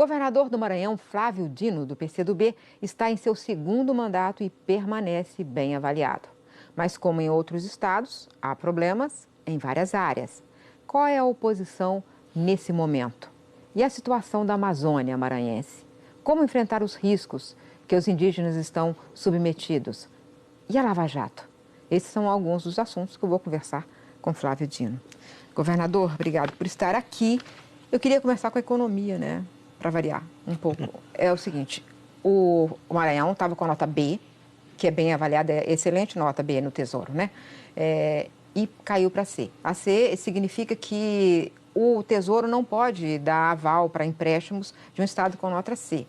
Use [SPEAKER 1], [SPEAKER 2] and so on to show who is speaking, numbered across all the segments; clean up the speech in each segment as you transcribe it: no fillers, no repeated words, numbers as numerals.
[SPEAKER 1] governador do Maranhão, Flávio Dino, do PCdoB, está em seu segundo mandato e permanece bem avaliado. Mas, como em outros estados, há problemas em várias áreas. Qual é a oposição nesse momento? E a situação da Amazônia maranhense? Como enfrentar os riscos que os indígenas estão submetidos? E a Lava Jato? Esses são alguns dos assuntos que eu vou conversar com Flávio Dino. Governador, obrigado por estar aqui. Eu queria começar com a economia, né? Para variar um pouco. É o seguinte, o Maranhão estava com a nota B, que é bem avaliada, é excelente nota B no Tesouro, né? E caiu para C. A C significa que o Tesouro não pode dar aval para empréstimos de um estado com nota C.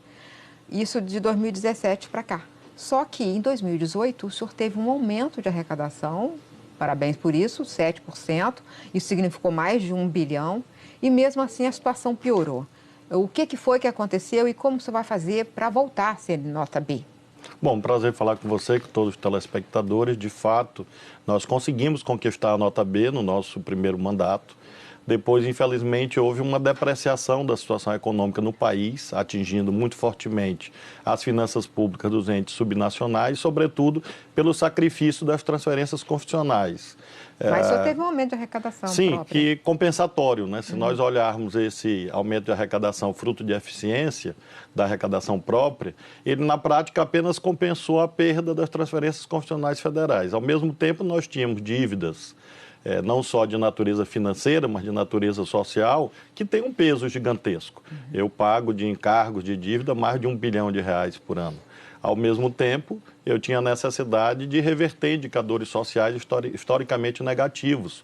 [SPEAKER 1] Isso de 2017 para cá. Só que em 2018 o senhor teve um aumento de arrecadação, parabéns por isso, 7%. Isso significou mais de 1 bilhão e mesmo assim a situação piorou. O que foi que aconteceu e como você vai fazer para voltar a ser nota B?
[SPEAKER 2] Bom, prazer falar com você, com todos os telespectadores. De fato, nós conseguimos conquistar a nota B no nosso primeiro mandato. Depois, infelizmente, houve uma depreciação da situação econômica no país, atingindo muito fortemente as finanças públicas dos entes subnacionais, sobretudo pelo sacrifício das transferências constitucionais.
[SPEAKER 1] Mas só teve um aumento de arrecadação
[SPEAKER 2] Sim,
[SPEAKER 1] própria.
[SPEAKER 2] que compensatório, né? Se nós olharmos esse aumento de arrecadação fruto de eficiência da arrecadação própria, ele na prática apenas compensou a perda das transferências constitucionais federais. Ao mesmo tempo, nós tínhamos dívidas, não só de natureza financeira, mas de natureza social, que tem um peso gigantesco. Eu pago de encargos de dívida mais de R$1 bilhão por ano. Ao mesmo tempo, eu tinha a necessidade de reverter indicadores sociais historicamente negativos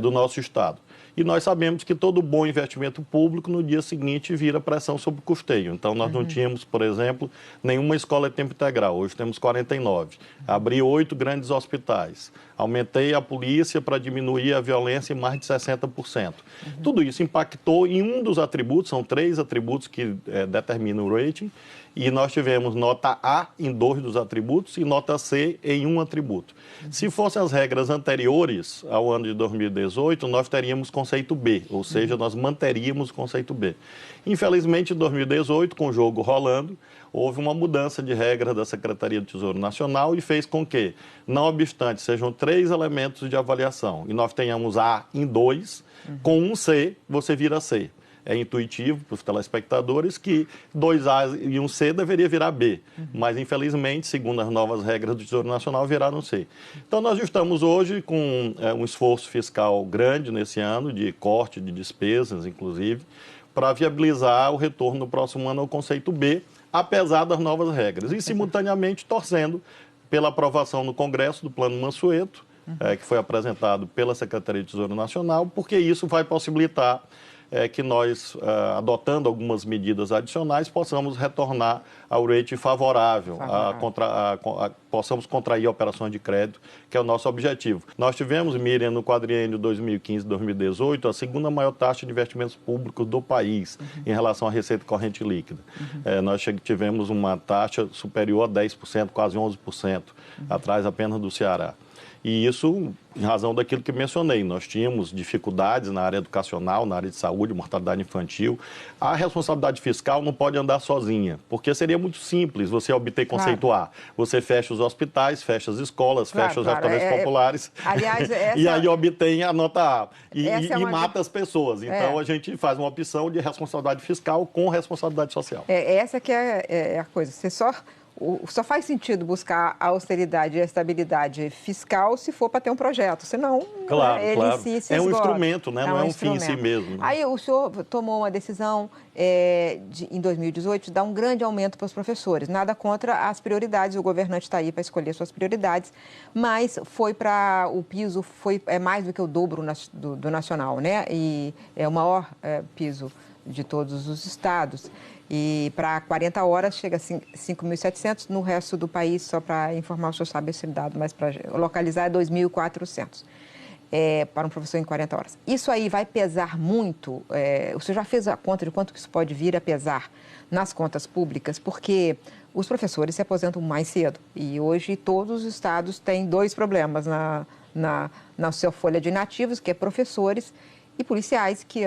[SPEAKER 2] do nosso Estado. E nós sabemos que todo bom investimento público, no dia seguinte, vira pressão sobre o custeio. Então, nós não tínhamos, por exemplo, nenhuma escola de tempo integral. Hoje temos 49. Abri 8 grandes hospitais. Aumentei a polícia para diminuir a violência em mais de 60%. Tudo isso impactou em um dos atributos, são 3 atributos que determinam o rating, e nós tivemos nota A em 2 dos atributos e nota C em um atributo. Se fossem as regras anteriores ao ano de 2018, nós teríamos conceito B, ou seja, nós manteríamos o conceito B. Infelizmente, em 2018, com o jogo rolando, houve uma mudança de regra da Secretaria do Tesouro Nacional e fez com que, não obstante, sejam 3 elementos de avaliação e nós tenhamos A em 2, com um C, você vira C. É intuitivo para os telespectadores que 2A e um C deveria virar B, mas infelizmente, segundo as novas regras do Tesouro Nacional, viraram C. Então nós estamos hoje com um esforço fiscal grande nesse ano, de corte de despesas, inclusive, para viabilizar o retorno no próximo ano ao conceito B, apesar das novas regras. E, simultaneamente, torcendo pela aprovação no Congresso do Plano Mansueto, que foi apresentado pela Secretaria de Tesouro Nacional, porque isso vai possibilitar que nós, adotando algumas medidas adicionais, possamos retornar ao rating favorável, possamos contrair operações de crédito, que é o nosso objetivo. Nós tivemos, Miriam, no quadriênio 2015-2018, a segunda maior taxa de investimentos públicos do país em relação à receita corrente líquida. Nós tivemos uma taxa superior a 10%, quase 11%, atrás apenas do Ceará. E isso, em razão daquilo que mencionei, nós tínhamos dificuldades na área educacional, na área de saúde, mortalidade infantil. A responsabilidade fiscal não pode andar sozinha, porque seria muito simples você obter conceito A. Você fecha os hospitais, fecha as escolas, fecha os restaurantes populares,
[SPEAKER 1] aliás,
[SPEAKER 2] e aí obtém a nota A e mata as pessoas. Então, a gente faz uma opção de responsabilidade fiscal com responsabilidade social.
[SPEAKER 1] Essa que é a coisa. Você só faz sentido buscar a austeridade e a estabilidade fiscal se for para ter um projeto, senão
[SPEAKER 2] claro.
[SPEAKER 1] Em si se esgota.
[SPEAKER 2] É um instrumento, né? Não é um fim em si mesmo. Né?
[SPEAKER 1] Aí o senhor tomou uma decisão em 2018 de dar um grande aumento para os professores. Nada contra as prioridades, o governante está aí para escolher suas prioridades, mas foi para o piso, é mais do que o dobro do nacional, né? E é o maior piso de todos os estados. E para 40 horas chega a 5.700, no resto do país, só para informar, o senhor sabe esse dado, mas para localizar é 2.400 para um professor em 40 horas. Isso aí vai pesar muito, o senhor já fez a conta de quanto que isso pode vir a pesar nas contas públicas, porque os professores se aposentam mais cedo e hoje todos os estados têm 2 problemas na sua folha de inativos, que é professores e policiais que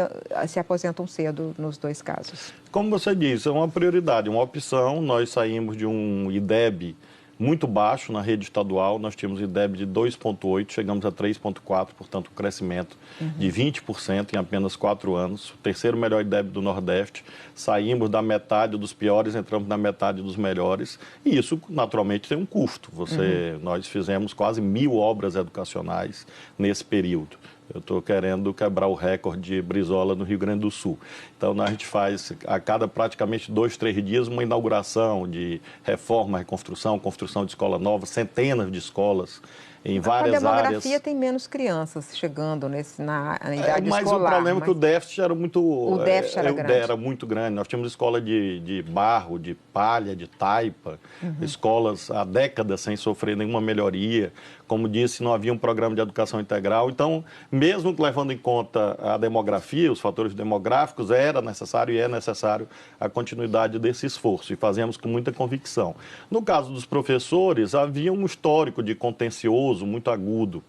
[SPEAKER 1] se aposentam cedo nos dois casos.
[SPEAKER 2] Como você disse, é uma prioridade, uma opção. Nós saímos de um IDEB muito baixo na rede estadual, nós tínhamos IDEB de 2,8, chegamos a 3,4, portanto, um crescimento de 20% em apenas 4 anos. O terceiro melhor IDEB do Nordeste, saímos da metade dos piores, entramos na metade dos melhores, e isso, naturalmente, tem um custo. Nós fizemos quase 1.000 obras educacionais nesse período. Eu estou querendo quebrar o recorde de Brizola no Rio Grande do Sul. Então, a gente faz a cada praticamente 2, 3 dias uma inauguração de reforma, reconstrução, construção de escola nova, centenas de escolas em várias áreas.
[SPEAKER 1] A demografia tem menos crianças chegando na idade
[SPEAKER 2] mas
[SPEAKER 1] escolar.
[SPEAKER 2] Mas o problema é que o déficit era muito...
[SPEAKER 1] O déficit era grande.
[SPEAKER 2] Era muito grande. Nós tínhamos escola de barro, de palha, de taipa, escolas há décadas sem sofrer nenhuma melhoria. Como disse, não havia um programa de educação integral. Então, mesmo levando em conta a demografia, os fatores demográficos, era necessário e é necessário a continuidade desse esforço. E fazemos com muita convicção. No caso dos professores, havia um histórico de contencioso muito agudo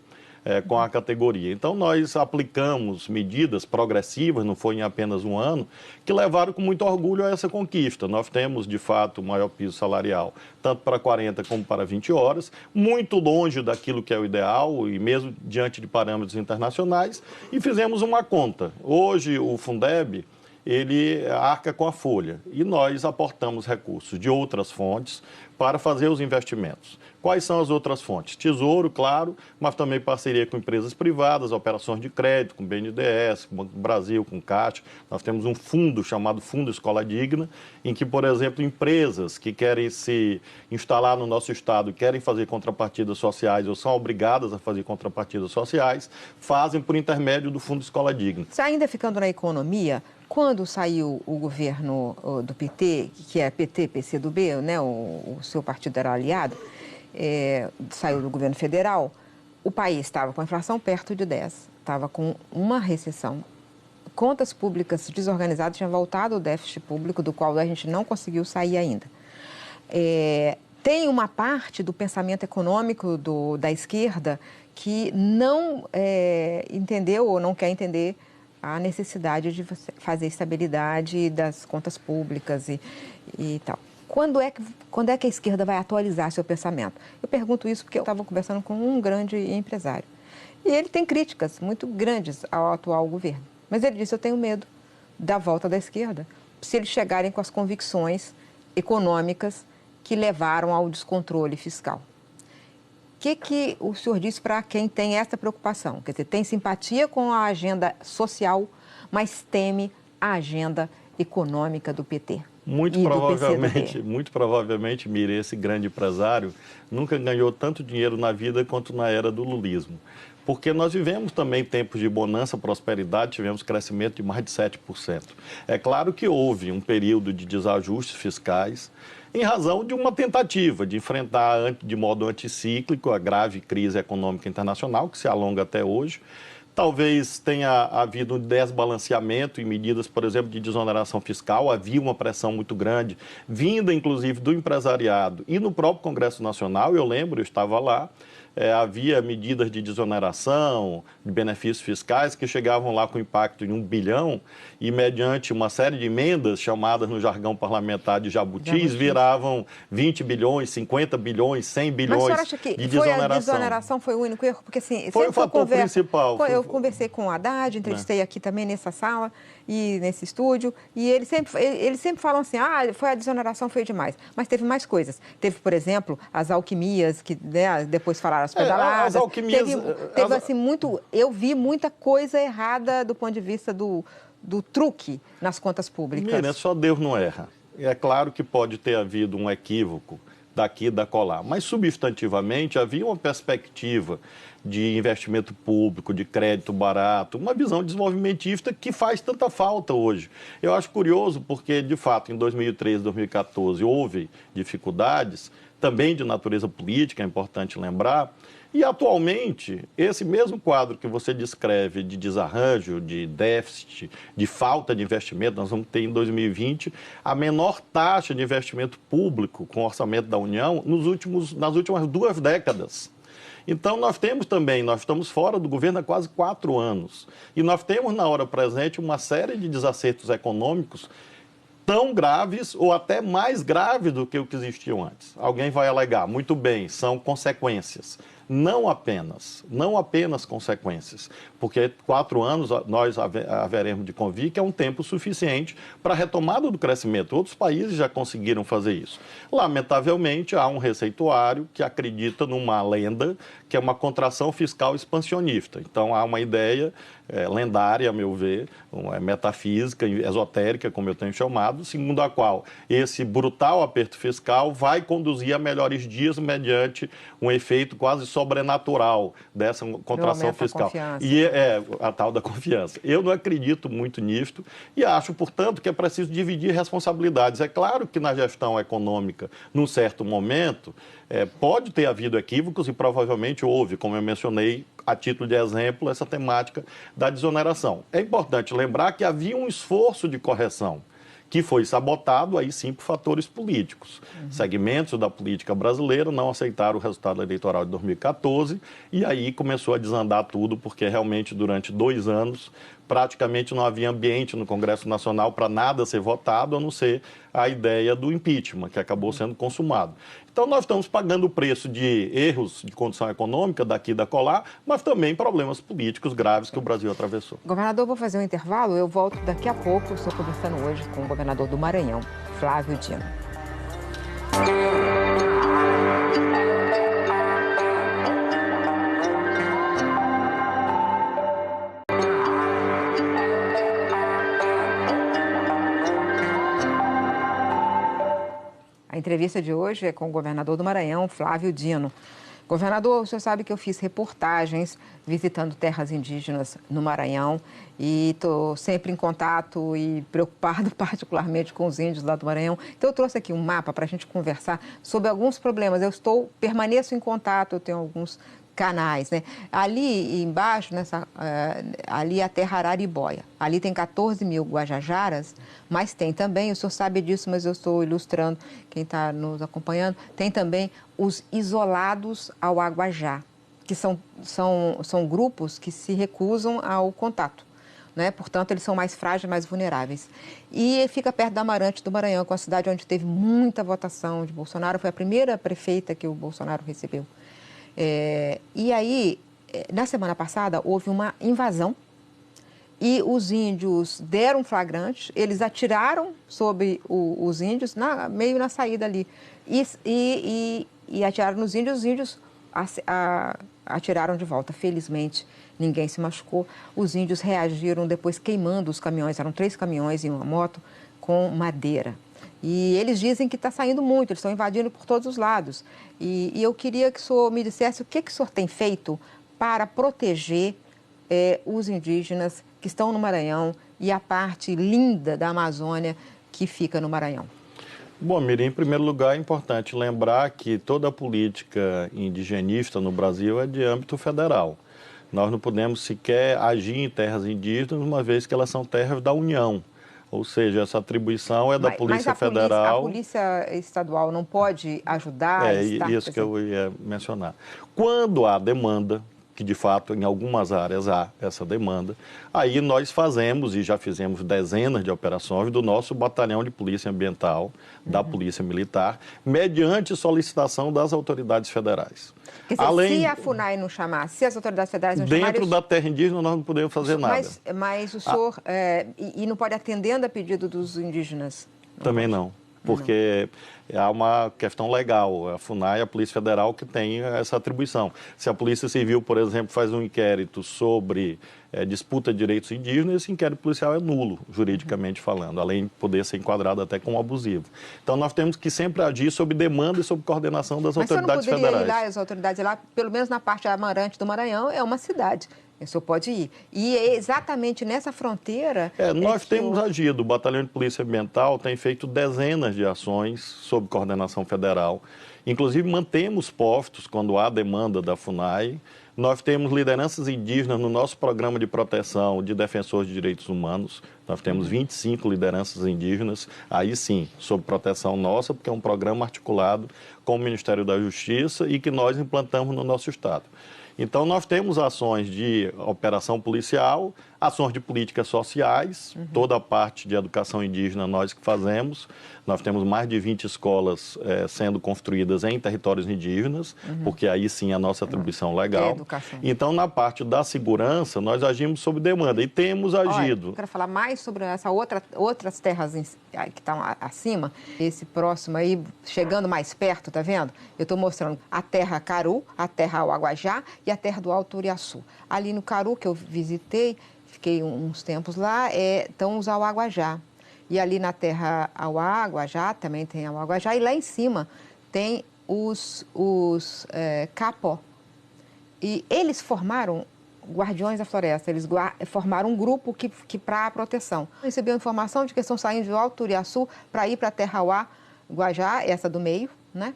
[SPEAKER 2] com a categoria. Então, nós aplicamos medidas progressivas, não foi em apenas um ano, que levaram com muito orgulho a essa conquista. Nós temos, de fato, o maior piso salarial, tanto para 40 como para 20 horas, muito longe daquilo que é o ideal, e mesmo diante de parâmetros internacionais, e fizemos uma conta. Hoje, o Fundeb, ele arca com a folha, e nós aportamos recursos de outras fontes para fazer os investimentos. Quais são as outras fontes? Tesouro, claro, mas também parceria com empresas privadas, operações de crédito, com o BNDES, com o Banco do Brasil, com o Caixa. Nós temos um fundo chamado Fundo Escola Digna, em que, por exemplo, empresas que querem se instalar no nosso estado, querem fazer contrapartidas sociais ou são obrigadas a fazer contrapartidas sociais, fazem por intermédio do Fundo Escola Digna.
[SPEAKER 1] Ainda ficando na economia, quando saiu o governo do PT, que é PT, PCdoB, né, o seu partido era aliado, saiu do governo federal, o país estava com a inflação perto de 10, estava com uma recessão, contas públicas desorganizadas, tinha voltado o déficit público, do qual a gente não conseguiu sair ainda. Tem uma parte do pensamento econômico da esquerda que não entendeu ou não quer entender a necessidade de fazer estabilidade das contas públicas e tal. Quando é que a esquerda vai atualizar seu pensamento? Eu pergunto isso porque eu estava conversando com um grande empresário. E ele tem críticas muito grandes ao atual governo. Mas ele disse, eu tenho medo da volta da esquerda, se eles chegarem com as convicções econômicas que levaram ao descontrole fiscal. O que o senhor diz para quem tem essa preocupação? Quer dizer, tem simpatia com a agenda social, mas teme a agenda econômica do PT?
[SPEAKER 2] Muito provavelmente, Mira, esse grande empresário nunca ganhou tanto dinheiro na vida quanto na era do lulismo. Porque nós vivemos também tempos de bonança, prosperidade, tivemos crescimento de mais de 7%. É claro que houve um período de desajustes fiscais, em razão de uma tentativa de enfrentar de modo anticíclico a grave crise econômica internacional, que se alonga até hoje. Talvez tenha havido um desbalanceamento em medidas, por exemplo, de desoneração fiscal. Havia uma pressão muito grande, vinda inclusive do empresariado e no próprio Congresso Nacional. Eu lembro, eu estava lá, havia medidas de desoneração, de benefícios fiscais que chegavam lá com impacto de 1 bilhão e, mediante uma série de emendas, chamadas no jargão parlamentar de jabutis, viravam 20 bilhões, 50 bilhões, 100 bilhões. Mas
[SPEAKER 1] você acha que
[SPEAKER 2] de desoneração.
[SPEAKER 1] A desoneração foi o único erro? Porque, assim,
[SPEAKER 2] foi o fator principal.
[SPEAKER 1] Eu conversei com o Haddad, entrevistei aqui também nessa sala e nesse estúdio, e eles sempre falam assim, foi a desoneração, foi demais. Mas teve mais coisas. Teve, por exemplo, as alquimias, que depois falaram as pedaladas.
[SPEAKER 2] As alquimias...
[SPEAKER 1] Teve assim, eu vi muita coisa errada do ponto de vista do truque nas contas públicas.
[SPEAKER 2] Mira, só Deus não erra. É claro que pode ter havido um equívoco daqui e da colar, mas substantivamente havia uma perspectiva de investimento público, de crédito barato, uma visão desenvolvimentista que faz tanta falta hoje. Eu acho curioso porque, de fato, em 2013, 2014, houve dificuldades, também de natureza política, é importante lembrar, e atualmente, esse mesmo quadro que você descreve de desarranjo, de déficit, de falta de investimento, nós vamos ter em 2020 a menor taxa de investimento público com o orçamento da União nas últimas 2 décadas. Então, nós estamos fora do governo há quase 4 anos. E nós temos, na hora presente, uma série de desacertos econômicos tão graves ou até mais graves do que o que existiam antes. Alguém vai alegar, muito bem, são consequências. Não apenas consequências, porque 4 anos nós haveremos de convir que é um tempo suficiente para a retomada do crescimento. Outros países já conseguiram fazer isso. Lamentavelmente, há um receituário que acredita numa lenda que é uma contração fiscal expansionista. Então, há uma ideia lendária, a meu ver, metafísica, esotérica, como eu tenho chamado, segundo a qual esse brutal aperto fiscal vai conduzir a melhores dias mediante um efeito quase sobrenatural dessa contração fiscal. E é a tal da confiança. Eu não acredito muito nisto e acho, portanto, que é preciso dividir responsabilidades. É claro que na gestão econômica, num certo momento, pode ter havido equívocos e provavelmente houve, como eu mencionei, a título de exemplo, essa temática da desoneração. É importante lembrar que havia um esforço de correção que foi sabotado, aí sim, por fatores políticos. Segmentos da política brasileira não aceitaram o resultado eleitoral de 2014 e aí começou a desandar tudo, porque realmente durante 2 anos praticamente não havia ambiente no Congresso Nacional para nada ser votado, a não ser a ideia do impeachment, que acabou sendo consumado. Então, nós estamos pagando o preço de erros de condição econômica daqui e da colar, mas também problemas políticos graves que o Brasil atravessou.
[SPEAKER 1] Governador, vou fazer um intervalo, eu volto daqui a pouco. Estou conversando hoje com o governador do Maranhão, Flávio Dino. A entrevista de hoje é com o governador do Maranhão, Flávio Dino. Governador, o senhor sabe que eu fiz reportagens visitando terras indígenas no Maranhão e estou sempre em contato e preocupado particularmente com os índios lá do Maranhão. Então eu trouxe aqui um mapa para a gente conversar sobre alguns problemas. Permaneço em contato, eu tenho alguns canais, né? Ali embaixo, ali é a terra Araribóia. Ali tem 14 mil guajajaras, mas tem também, o senhor sabe disso, mas eu estou ilustrando quem está nos acompanhando, tem também os isolados ao Aguajá, que são grupos que se recusam ao contato, né? Portanto, eles são mais frágeis, mais vulneráveis. E fica perto da Amarante do Maranhão, que é uma cidade onde teve muita votação de Bolsonaro, foi a primeira prefeita que o Bolsonaro recebeu. E aí, na semana passada, houve uma invasão e os índios deram flagrante, eles atiraram sobre os índios, meio na saída ali, e atiraram nos índios, os índios atiraram de volta. Felizmente, ninguém se machucou. Os índios reagiram depois queimando os caminhões, eram 3 caminhões e uma moto com madeira. E eles dizem que está saindo muito, eles estão invadindo por todos os lados. E eu queria que o senhor me dissesse o que o senhor tem feito para proteger os indígenas que estão no Maranhão e a parte linda da Amazônia que fica no Maranhão.
[SPEAKER 2] Bom, Miriam, em primeiro lugar é importante lembrar que toda a política indigenista no Brasil é de âmbito federal. Nós não podemos sequer agir em terras indígenas, uma vez que elas são terras da União. Ou seja, essa atribuição é da Polícia Federal.
[SPEAKER 1] A Polícia Estadual não pode ajudar?
[SPEAKER 2] É isso que eu ia mencionar. Quando há demanda, que de fato em algumas áreas há essa demanda, aí nós fazemos e já fizemos dezenas de operações do nosso batalhão de polícia ambiental, da Polícia Militar, mediante solicitação das autoridades federais.
[SPEAKER 1] Quer dizer, se a FUNAI não chamar, se as autoridades federais não chamarem...
[SPEAKER 2] Dentro da terra indígena nós não podemos fazer nada.
[SPEAKER 1] Mas o senhor... E não pode atendendo a pedido dos indígenas?
[SPEAKER 2] Também não. Porque há uma questão legal, a FUNAI é a Polícia Federal que tem essa atribuição. Se a Polícia Civil, por exemplo, faz um inquérito sobre disputa de direitos indígenas, esse inquérito policial é nulo, juridicamente falando, além de poder ser enquadrado até como abusivo. Então, nós temos que sempre agir sob demanda e sob coordenação das autoridades federais. Mas você não poderia ir lá,
[SPEAKER 1] as autoridades lá, pelo menos na parte Amarante do Maranhão, é uma cidade. O senhor pode ir. E é exatamente nessa fronteira...
[SPEAKER 2] Nós temos agido. O Batalhão de Polícia Ambiental tem feito dezenas de ações sob coordenação federal. Inclusive, mantemos postos quando há demanda da FUNAI. Nós temos lideranças indígenas no nosso programa de proteção de defensores de direitos humanos. Nós temos 25 lideranças indígenas, aí sim, sob proteção nossa, porque é um programa articulado com o Ministério da Justiça e que nós implantamos no nosso estado. Então, nós temos ações de operação policial, ações de políticas sociais, toda a parte de educação indígena nós que fazemos. Nós temos mais de 20 escolas sendo construídas em territórios indígenas, porque aí sim é a nossa atribuição legal. Então, na parte da segurança, nós agimos sob demanda e temos agido.
[SPEAKER 1] Olha, eu quero falar mais sobre essa outras terras que estão acima. Esse próximo aí, chegando mais perto, tá vendo? Eu estou mostrando a terra Caru, a terra Auaguajá e a terra do Alto Uriaçu. Ali no Caru, que eu visitei, fiquei uns tempos lá, estão os Auaguajá. E ali na terra Auaguajá, também tem Auaguajá, e lá em cima tem os Capó. E eles formaram Guardiões da Floresta, eles formaram um grupo que para a proteção. Recebeu informação de que estão saindo do Alto Uriaçu para ir para a terra Auaguajá, essa do meio, né?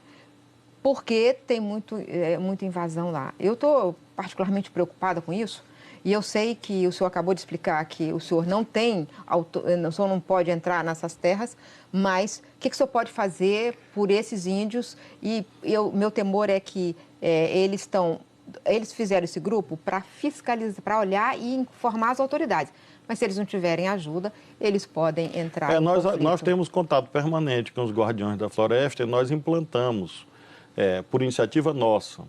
[SPEAKER 1] Porque tem muita invasão lá. Eu estou particularmente preocupada com isso. E eu sei que o senhor acabou de explicar que o senhor não tem, o senhor não pode entrar nessas terras, mas o que o senhor pode fazer por esses índios? E meu temor é que eles fizeram esse grupo para fiscalizar, para olhar e informar as autoridades. Mas se eles não tiverem ajuda, eles podem entrar em conflito.
[SPEAKER 2] Nós temos contato permanente com os Guardiões da Floresta e nós implantamos, por iniciativa nossa,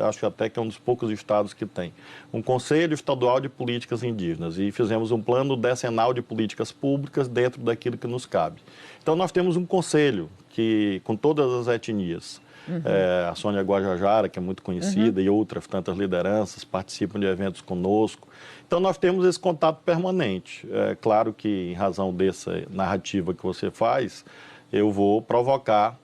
[SPEAKER 2] acho até que é um dos poucos estados que tem, um Conselho Estadual de Políticas Indígenas e fizemos um plano decenal de políticas públicas dentro daquilo que nos cabe. Então, nós temos um conselho com todas as etnias. A Sônia Guajajara, que é muito conhecida, e outras tantas lideranças participam de eventos conosco. Então, nós temos esse contato permanente. É claro que, em razão dessa narrativa que você faz, eu vou provocar,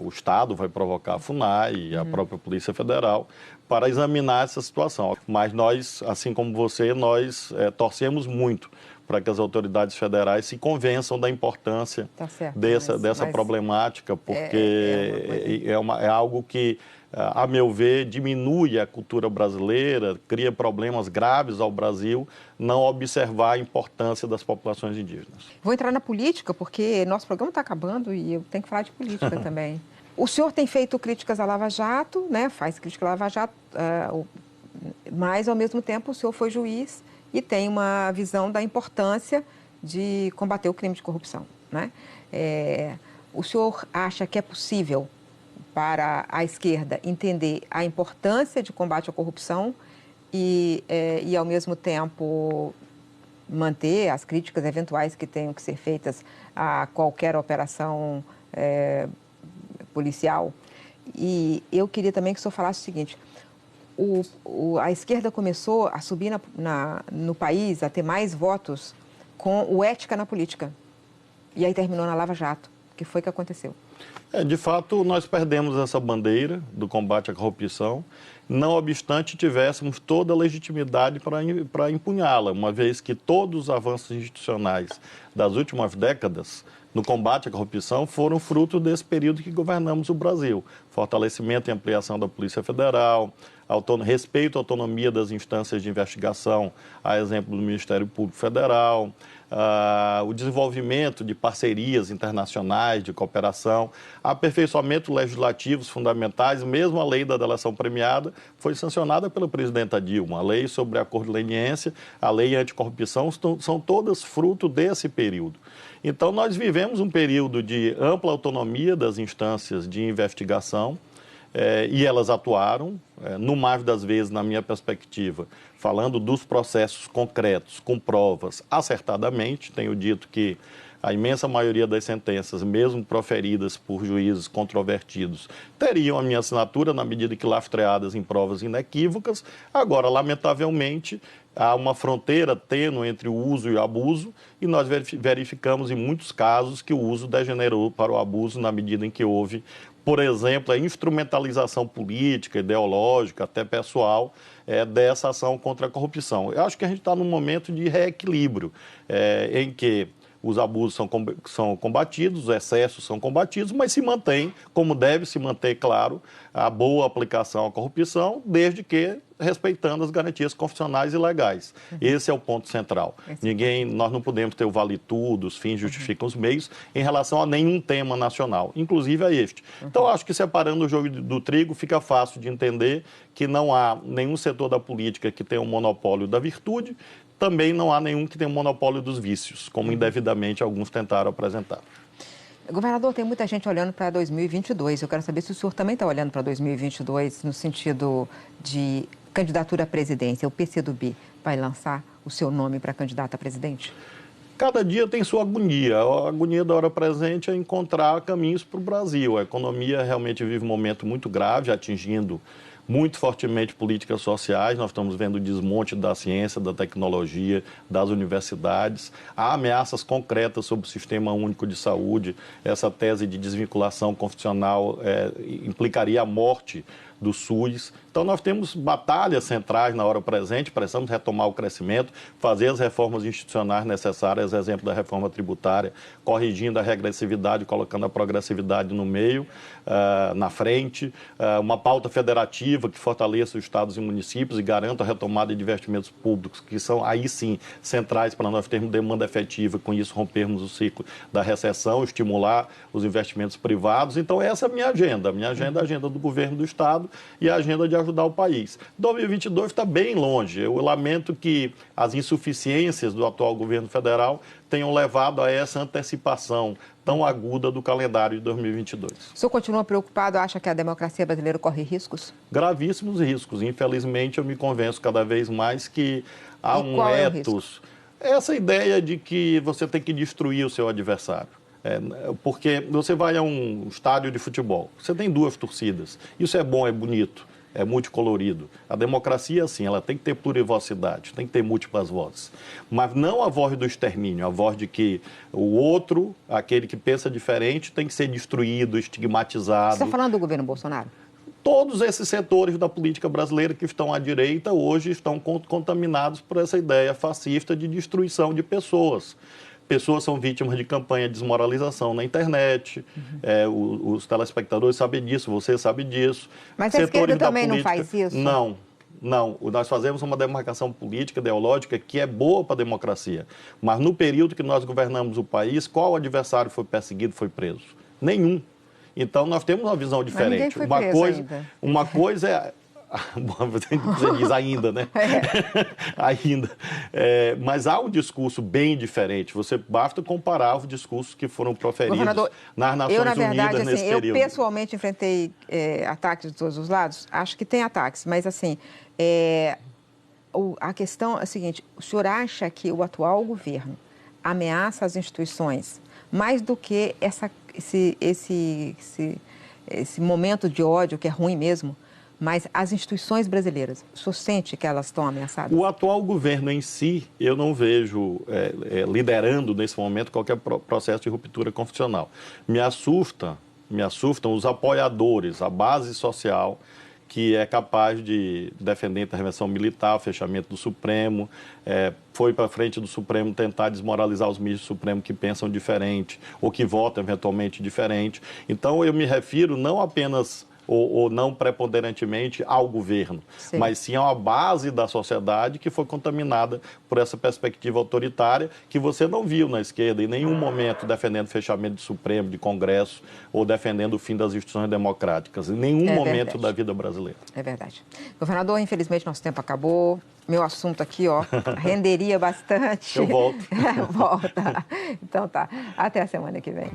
[SPEAKER 2] o Estado vai provocar a FUNAI e a própria Polícia Federal para examinar essa situação. Mas nós, assim como você, nós torcemos muito para que as autoridades federais se convençam da importância dessa problemática, porque é algo que, a meu ver, diminui a cultura brasileira, cria problemas graves ao Brasil, não observar a importância das populações indígenas.
[SPEAKER 1] Vou entrar na política, porque nosso programa está acabando e eu tenho que falar de política também. O senhor tem feito críticas à Lava Jato, né? Faz crítica à Lava Jato, mas, ao mesmo tempo, o senhor foi juiz e tem uma visão da importância de combater o crime de corrupção, né? O senhor acha que é possível para a esquerda entender a importância de combate à corrupção e ao mesmo tempo, manter as críticas eventuais que tenham que ser feitas a qualquer operação policial? E eu queria também que o senhor falasse o seguinte: a esquerda começou a subir no país, a ter mais votos com o ética na política. E aí terminou na Lava Jato. O que foi que aconteceu?
[SPEAKER 2] De fato, nós perdemos essa bandeira do combate à corrupção, não obstante tivéssemos toda a legitimidade para empunhá-la, uma vez que todos os avanços institucionais das últimas décadas no combate à corrupção foram fruto desse período que governamos o Brasil. Fortalecimento e ampliação da Polícia Federal, respeito à autonomia das instâncias de investigação, a exemplo do Ministério Público Federal, o desenvolvimento de parcerias internacionais de cooperação, aperfeiçoamento legislativos fundamentais, mesmo a lei da delação premiada foi sancionada pela presidenta Dilma, a lei sobre acordo de leniência, a lei anticorrupção, são todas fruto desse período. Então, nós vivemos um período de ampla autonomia das instâncias de investigação, e elas atuaram, no mais das vezes, na minha perspectiva, falando dos processos concretos, com provas, acertadamente. Tenho dito que a imensa maioria das sentenças, mesmo proferidas por juízes controvertidos, teriam a minha assinatura na medida que lastreadas em provas inequívocas. Agora, lamentavelmente, há uma fronteira tênue entre o uso e o abuso, e nós verificamos em muitos casos que o uso degenerou para o abuso na medida em que houve, por exemplo, a instrumentalização política, ideológica, até pessoal, dessa ação contra a corrupção. Eu acho que a gente está num momento de reequilíbrio, em que os abusos são combatidos, os excessos são combatidos, mas se mantém, como deve se manter, claro, a boa aplicação à corrupção, desde que respeitando as garantias constitucionais e legais. Esse é o ponto central. Nós não podemos ter o vale tudo, os fins justificam os meios, em relação a nenhum tema nacional, inclusive a este. Então, acho que separando o jogo do trigo, fica fácil de entender que não há nenhum setor da política que tenha um monopólio da virtude, também não há nenhum que tenha um monopólio dos vícios, como indevidamente alguns tentaram apresentar.
[SPEAKER 1] Governador, tem muita gente olhando para 2022. Eu quero saber se o senhor também está olhando para 2022 no sentido de candidatura à presidência. O PCdoB vai lançar o seu nome para candidato a presidente?
[SPEAKER 2] Cada dia tem sua agonia. A agonia da hora presente é encontrar caminhos para o Brasil. A economia realmente vive um momento muito grave, atingindo muito fortemente políticas sociais. Nós estamos vendo o desmonte da ciência, da tecnologia, das universidades. Há ameaças concretas sobre o Sistema Único de Saúde. Essa tese de desvinculação constitucional implicaria a morte do SUS. Então, nós temos batalhas centrais na hora presente, precisamos retomar o crescimento, fazer as reformas institucionais necessárias, exemplo da reforma tributária, corrigindo a regressividade, colocando a progressividade no meio, na frente, uma pauta federativa que fortaleça os estados e municípios e garanta a retomada de investimentos públicos, que são, aí sim, centrais para nós termos demanda efetiva, com isso rompermos o ciclo da recessão, estimular os investimentos privados. Então, essa é a minha agenda. A minha agenda é a agenda do governo do estado e a agenda de ajudar o país. 2022 está bem longe. Eu lamento que as insuficiências do atual governo federal tenham levado a essa antecipação tão aguda do calendário de 2022.
[SPEAKER 1] O senhor continua preocupado? Acha que a democracia brasileira corre riscos?
[SPEAKER 2] Gravíssimos riscos. Infelizmente, eu me convenço cada vez mais que há um ethos. Essa ideia de que você tem que destruir o seu adversário. Porque você vai a um estádio de futebol, você tem duas torcidas, isso é bom, é bonito, é multicolorido. A democracia, assim, ela tem que ter plurivocidade, tem que ter múltiplas vozes, mas não a voz do extermínio, a voz de que o outro, aquele que pensa diferente, tem que ser destruído, estigmatizado.
[SPEAKER 1] Você está falando do governo Bolsonaro?
[SPEAKER 2] Todos esses setores da política brasileira que estão à direita hoje estão contaminados por essa ideia fascista de destruição de pessoas. Pessoas são vítimas de campanha de desmoralização na internet, os telespectadores sabem disso, você sabe disso.
[SPEAKER 1] Mas a esquerda também não faz isso?
[SPEAKER 2] Não. Nós fazemos uma demarcação política, ideológica, que é boa para a democracia. Mas no período que nós governamos o país, qual adversário foi perseguido, foi preso? Nenhum. Então, nós temos uma visão diferente.
[SPEAKER 1] Mas ninguém foi preso
[SPEAKER 2] uma coisa é... Você diz ainda, né? Ainda. Mas há um discurso bem diferente. Você basta comparar os discursos que foram proferidos nas Nações Unidas nesse período.
[SPEAKER 1] Eu pessoalmente enfrentei ataques de todos os lados. Acho que tem ataques, mas assim, a questão é a seguinte: o senhor acha que o atual governo ameaça as instituições mais do que esse momento de ódio que é ruim mesmo? Mas as instituições brasileiras, o senhor sente que elas estão ameaçadas?
[SPEAKER 2] O atual governo em si, eu não vejo liderando nesse momento qualquer processo de ruptura constitucional. Me assustam os apoiadores, a base social, que é capaz de defender a intervenção militar, o fechamento do Supremo, foi para frente do Supremo tentar desmoralizar os ministros do Supremo que pensam diferente ou que votam eventualmente diferente. Então, eu me refiro não apenas ou não preponderantemente ao governo, sim, mas sim a uma base da sociedade que foi contaminada por essa perspectiva autoritária que você não viu na esquerda em nenhum momento defendendo o fechamento do Supremo, de Congresso, ou defendendo o fim das instituições democráticas, em nenhum momento da vida brasileira.
[SPEAKER 1] É verdade. Governador, infelizmente nosso tempo acabou. Meu assunto aqui, renderia bastante.
[SPEAKER 2] Eu volto.
[SPEAKER 1] Volta. Então tá. Até a semana que vem.